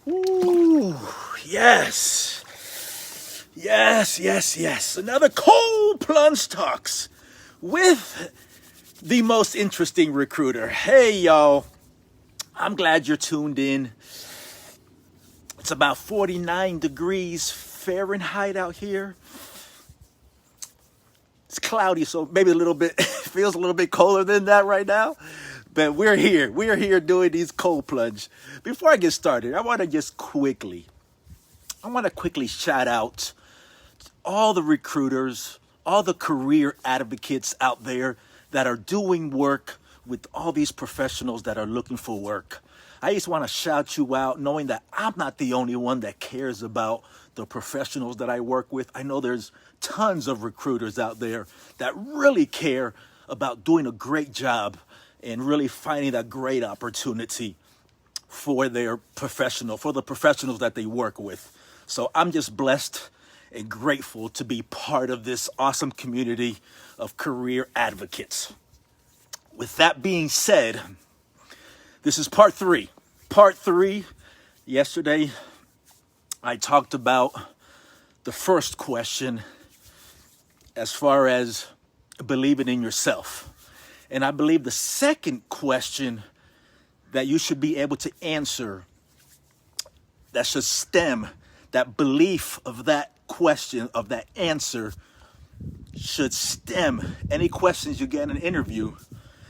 Ooh, yes. Yes. Another cold Plunge Talks with the most interesting recruiter. Hey, y'all. I'm glad you're tuned in. It's about 49 degrees Fahrenheit out here. It's cloudy, so maybe a little bit, feels a little bit colder than that right now. But we're here. We're here doing these cold plunge. Before I get started, I want to quickly shout out all the recruiters, all the career advocates out there that are doing work with all these professionals that are looking for work. I just want to shout you out, knowing that I'm not the only one that cares about the professionals that I work with. I know there's tons of recruiters out there that really care about doing a great job and really finding that great opportunity for the professionals that they work with. So I'm just blessed and grateful to be part of this awesome community of career advocates. With that being said, this is part three. Yesterday, I talked about the first question as far as believing in yourself. And I believe the second question that you should be able to answer, that should stem, that belief of that question, of that answer, should stem. Any questions you get in an interview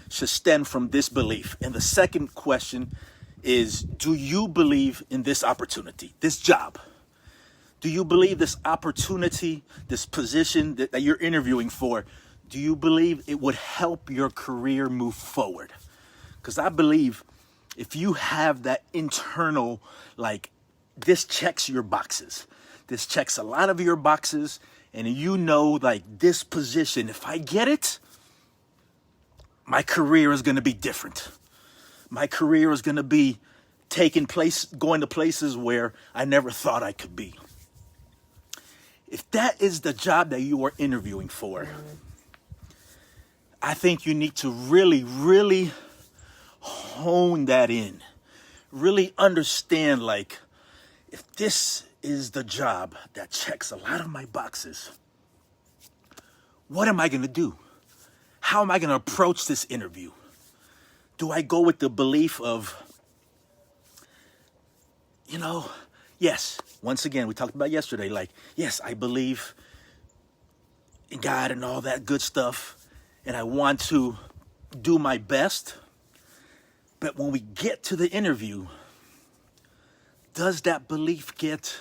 should stem from this belief. And the second question is, do you believe in this opportunity, this job? Do you believe this opportunity, this position that you're interviewing for, do you believe it would help your career move forward? Because I believe if you have that internal, like, this checks your boxes. This checks a lot of your boxes. And you know, like, this position, if I get it, my career is going to be different. My career is going to be going to places where I never thought I could be. If that is the job that you are interviewing for, I think you need to really hone that in. Really understand, like, if this is the job that checks a lot of my boxes, what am I going to do? How am I going to approach this interview? Do I go with the belief of, yes, once again, we talked about yesterday, like, yes, I believe in God and all that good stuff, and I want to do my best. But when we get to the interview, does that belief get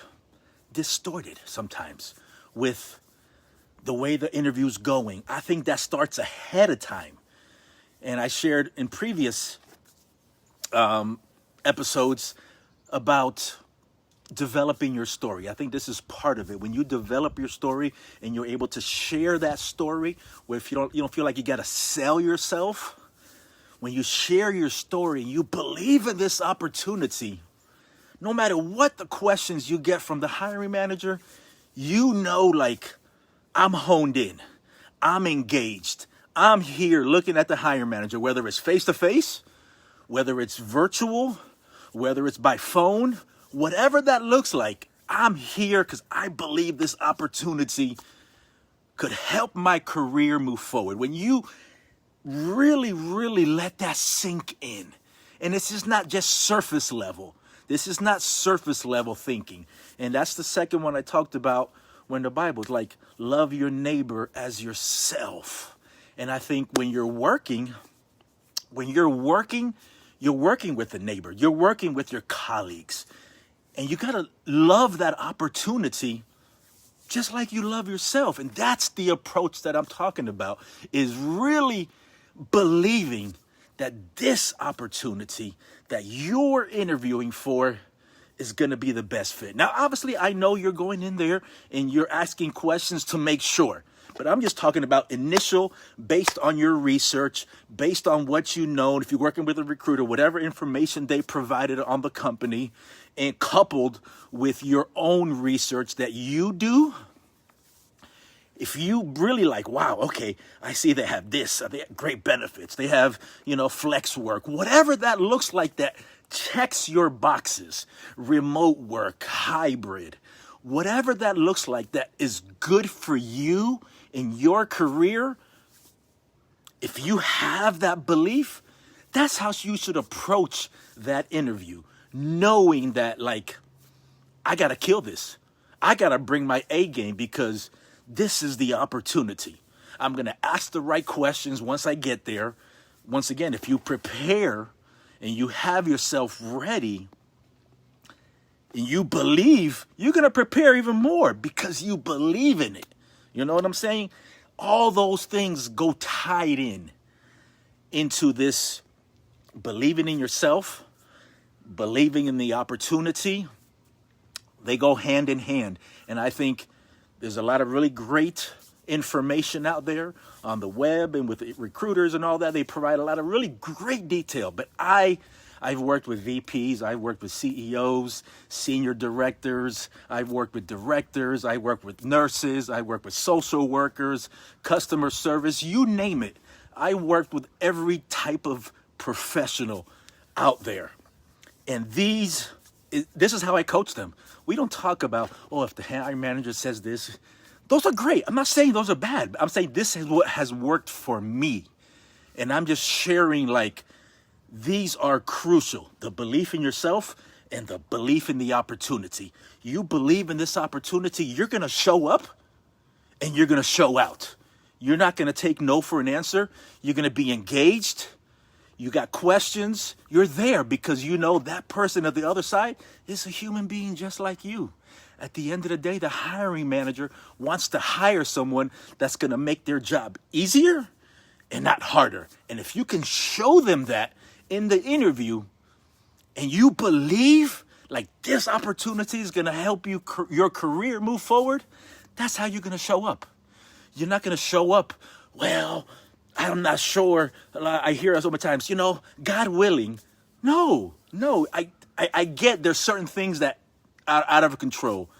distorted sometimes with the way the interview's going? I think that starts ahead of time. And I shared in previous episodes about developing your story. I think this is part of it. When you develop your story and you're able to share that story, where if you don't feel like you got to sell yourself, when you share your story and you believe in this opportunity, no matter what the questions you get from the hiring manager, like, I'm honed in, I'm engaged, I'm here looking at the hiring manager, whether it's face-to-face, whether it's virtual, whether it's by phone, whatever that looks like. I'm here because I believe this opportunity could help my career move forward. When you really let that sink in, and this is not just surface level. This is not surface level thinking. And that's the second one I talked about when the Bible's like, love your neighbor as yourself. And I think when you're working with a neighbor, you're working with your colleagues, and you got to love that opportunity just like you love yourself. And that's the approach that I'm talking about, is really believing that this opportunity that you're interviewing for is going to be the best fit. Now, obviously, I know you're going in there and you're asking questions to make sure. But I'm just talking about initial, based on your research, based on what you know, if you're working with a recruiter, whatever information they provided on the company, and coupled with your own research that you do. If you really like, wow, okay, I see they have this, they have great benefits, they have, flex work, whatever that looks like, that checks your boxes, remote work, hybrid, whatever that looks like that is good for you in your career, if you have that belief, that's how you should approach that interview, knowing that, like, I got to kill this. I got to bring my A game because this is the opportunity. I'm going to ask the right questions once I get there. Once again, if you prepare and you have yourself ready and you believe, you're going to prepare even more because you believe in it. You know what I'm saying? All those things go tied into this believing in yourself, believing in the opportunity. They go hand in hand. And I think there's a lot of really great information out there on the web and with recruiters and all that. They provide a lot of really great detail. But I've worked with VPs, I've worked with CEOs, senior directors, I've worked with directors, I work with nurses, I work with social workers, customer service, you name it. I worked with every type of professional out there. And this is how I coach them. We don't talk about, if the hiring manager says this. Those are great. I'm not saying those are bad. I'm saying this is what has worked for me. And I'm just sharing, like, these are crucial. The belief in yourself and the belief in the opportunity. You believe in this opportunity, you're going to show up and you're going to show out. You're not going to take no for an answer. You're going to be engaged. You got questions. You're there because you know that person at the other side is a human being just like you. At the end of the day, the hiring manager wants to hire someone that's going to make their job easier and not harder. And if you can show them that in the interview and you believe like this opportunity is going to help you, your career move forward, that's how you're going to show up. You're not going to show up, well, I'm not sure. I hear so many times, God willing. No, I get there's certain things that are out of control,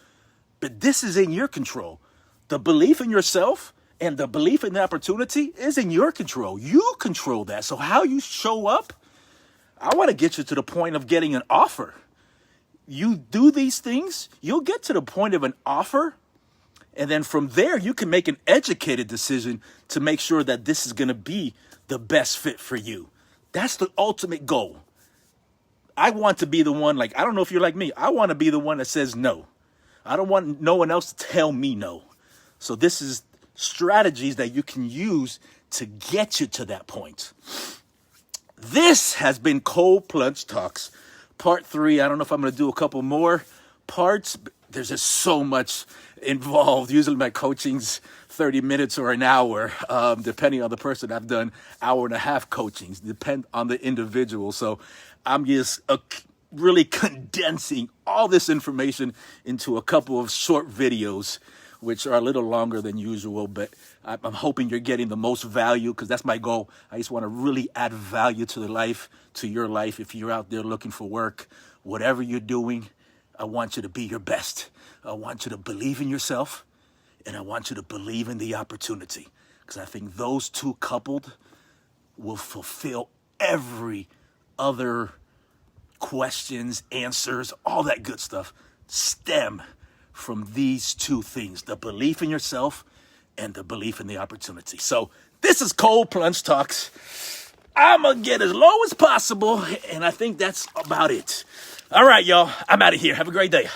but this is in your control. The belief in yourself and the belief in the opportunity is in your control. You control that. So how you show up, I want to get you to the point of getting an offer. You do these things, you'll get to the point of an offer. And then from there, you can make an educated decision to make sure that this is going to be the best fit for you. That's the ultimate goal. I want to be the one, I don't know if you're like me. I want to be the one that says no. I don't want no one else to tell me no. So this is strategies that you can use to get you to that point. This has been Cold Plunge Talks, part 3. I don't know if I'm going to do a couple more parts. But there's just so much involved. Usually my coaching's 30 minutes or an hour, depending on the person. I've done hour and a half coachings, depend on the individual. So I'm just really condensing all this information into a couple of short videos, which are a little longer than usual, but I'm hoping you're getting the most value because that's my goal. I just want to really add value to your life. If you're out there looking for work, whatever you're doing, I want you to be your best. I want you to believe in yourself, and I want you to believe in the opportunity, because I think those two coupled will fulfill every other questions, answers, all that good stuff stem from these two things, the belief in yourself and the belief in the opportunity. So this is Cold Plunge Talks. I'm going to get as low as possible, and I think that's about it. All right, y'all. I'm out of here. Have a great day.